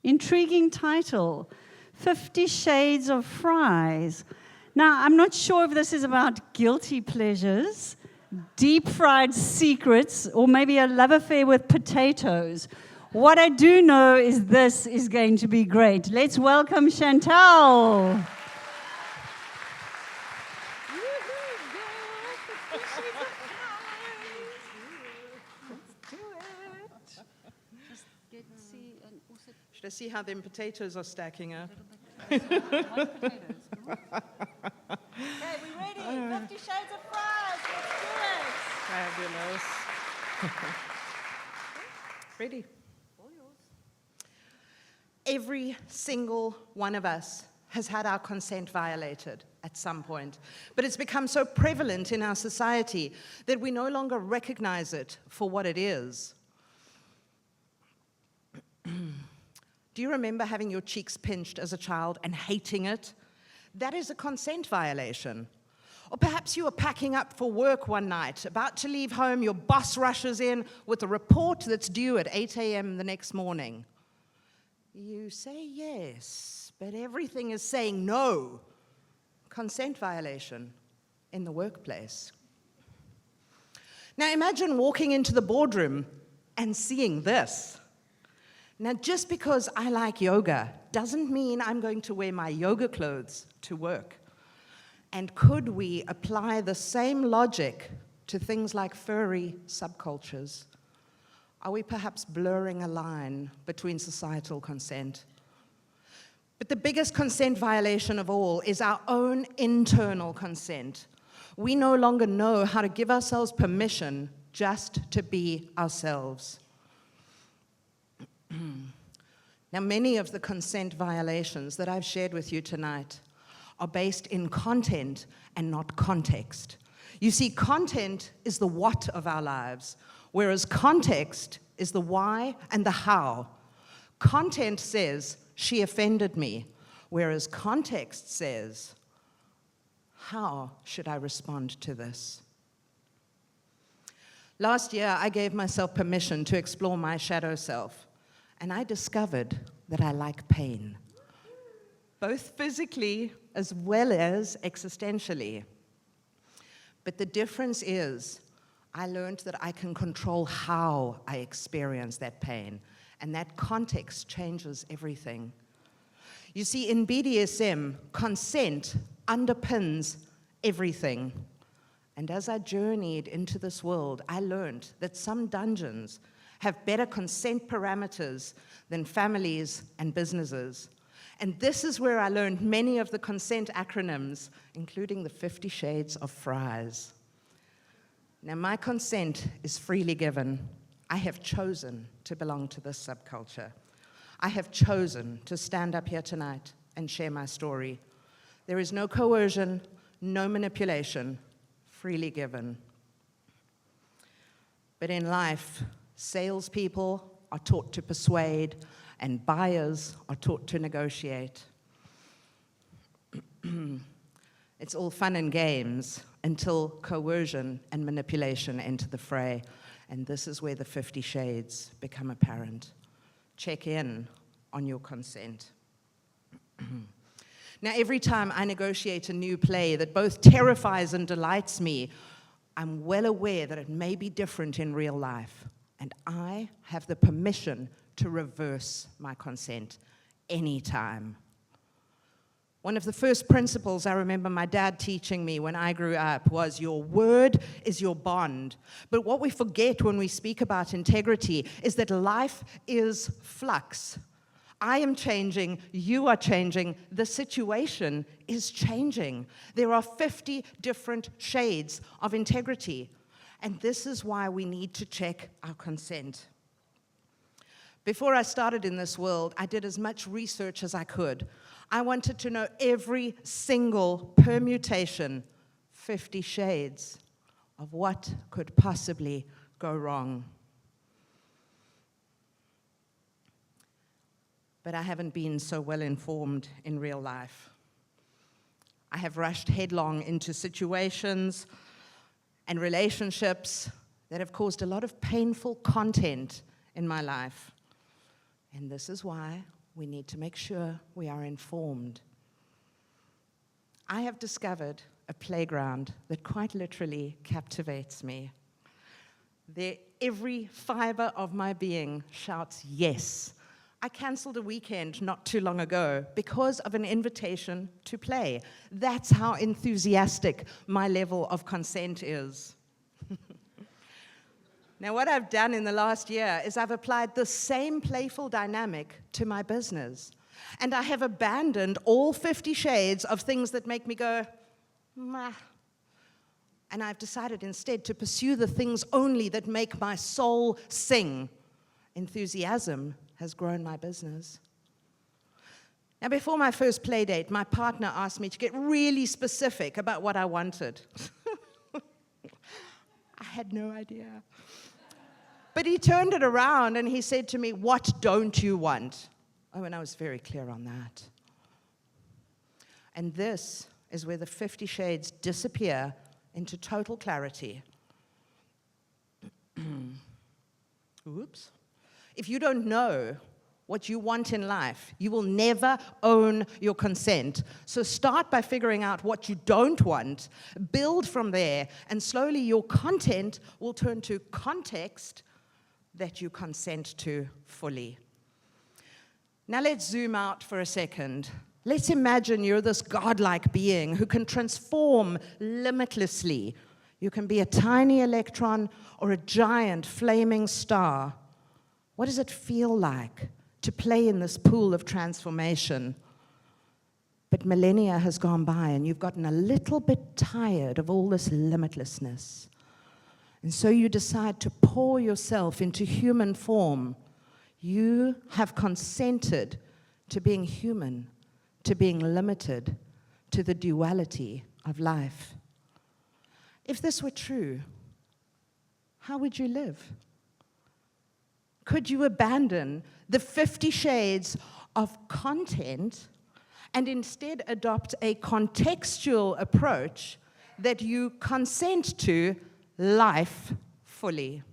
Intriguing title, 50 Shades of Fries. Now, I'm not sure if this is about guilty pleasures, deep-fried secrets, or maybe a love affair with potatoes. What I do know is this is going to be great. Let's welcome Chantelle. Should I see how them potatoes are stacking up? Okay, we ready? 50 Shades of Fries. Let's do it. Fabulous. Ready? All yours. Every single one of us has had our consent violated at some point, but it's become so prevalent in our society that we no longer recognize it for what it is. Do you remember having your cheeks pinched as a child and hating it? That is a consent violation. Or perhaps you were packing up for work one night, about to leave home, your boss rushes in with a report that's due at 8 a.m. the next morning. You say yes, but everything is saying no. Consent violation in the workplace. Now imagine walking into the boardroom and seeing this. Now, just because I like yoga doesn't mean I'm going to wear my yoga clothes to work. And could we apply the same logic to things like furry subcultures? Are we perhaps blurring a line between societal consent? But the biggest consent violation of all is our own internal consent. We no longer know how to give ourselves permission just to be ourselves. Now, many of the consent violations that I've shared with you tonight are based in content and not context. You see, content is the what of our lives, whereas context is the why and the how. Content says, she offended me, whereas context says, how should I respond to this? Last year, I gave myself permission to explore my shadow self. And I discovered that I like pain, both physically as well as existentially. But the difference is, I learned that I can control how I experience that pain, and that context changes everything. You see, in BDSM, consent underpins everything. And as I journeyed into this world, I learned that some dungeons have better consent parameters than families and businesses. And this is where I learned many of the consent acronyms, including the 50 Shades of Fries. Now, my consent is freely given. I have chosen to belong to this subculture. I have chosen to stand up here tonight and share my story. There is no coercion, no manipulation, freely given. But in life, salespeople are taught to persuade, and buyers are taught to negotiate. It's all fun and games until coercion and manipulation enter the fray, and this is where the 50 Shades become apparent. Check in on your consent. Now, every time I negotiate a new play that both terrifies and delights me, I'm well aware that it may be different in real life. And I have the permission to reverse my consent anytime. One of the first principles I remember my dad teaching me when I grew up was your word is your bond. But what we forget when we speak about integrity is that life is flux. I am changing, you are changing, the situation is changing. There are 50 different shades of integrity. And this is why we need to check our consent. Before I started in this world, I did as much research as I could. I wanted to know every single permutation, 50 shades, of what could possibly go wrong. But I haven't been so well informed in real life. I have rushed headlong into situations and relationships that have caused a lot of painful content in my life. And this is why we need to make sure we are informed. I have discovered a playground that quite literally captivates me. There, every fiber of my being shouts yes. I cancelled a weekend not too long ago because of an invitation to play. That's how enthusiastic my level of consent is. Now, what I've done in the last year is I've applied the same playful dynamic to my business. And I have abandoned all 50 shades of things that make me go, meh. And I've decided instead to pursue the things only that make my soul sing. Enthusiasm has grown my business. Now, before my first play date, my partner asked me to get really specific about what I wanted. I had no idea. But he turned it around and he said to me, "What don't you want?" Oh, and I was very clear on that. And this is where the 50 shades disappear into total clarity. Oops. If you don't know what you want in life, you will never own your consent. So start by figuring out what you don't want, build from there, and slowly your content will turn to context that you consent to fully. Now let's zoom out for a second. Let's imagine you're this godlike being who can transform limitlessly. You can be a tiny electron or a giant flaming star. What does it feel like to play in this pool of transformation? But millennia has gone by and you've gotten a little bit tired of all this limitlessness. And so you decide to pour yourself into human form. You have consented to being human, to being limited, to the duality of life. If this were true, how would you live? Could you abandon the 50 shades of content and instead adopt a contextual approach that you consent to life fully?